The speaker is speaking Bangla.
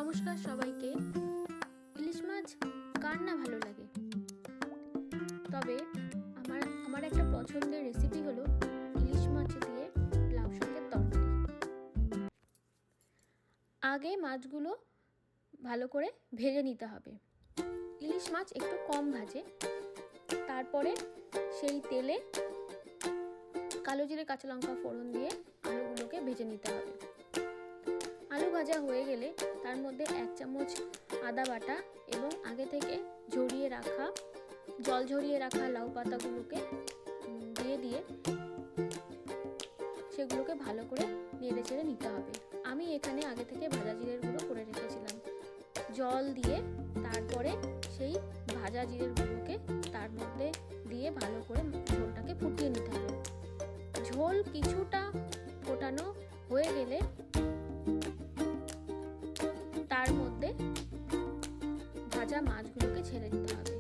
নমস্কার সবাইকে। ইলিশ মাছ কার না ভালো লাগে, তবে আমার একটা পছন্দের রেসিপি হলো ইলিশ মাছ দিয়ে লাউ শাকের তরকারি। আগে মাছগুলো ভালো করে ভেজে নিতে হবে। ইলিশ মাছ একটু কম ভাজে, তারপরে সেই তেলে কালো জিরে কাঁচা লঙ্কা ফোড়ন দিয়ে আলুগুলোকে ভেজে নিতে হবে। আলু ভাজা হয়ে গেলে তার মধ্যে 1 চামচ আদা বাটা এবং আগে থেকে জল ঝরিয়ে রাখা লাউ পাতাগুলোকে দিয়ে সেগুলোকে ভালো করে নেড়ে চেড়ে নিতে হবে। আমি এখানে আগে থেকে ভাজা জিরের গুঁড়ো করে রেখেছিলাম। জল দিয়ে তারপরে সেই ভাজা জিরের গুঁড়োকে তার মধ্যে দিয়ে ভালো করে ঝোলটাকে ফুটিয়ে নিতে হবে। ঝোল কিছুটা ফোটানো হয়ে গেলে তার মধ্যে ভাজা মাছগুলোকে ছেড়ে দিতে হবে।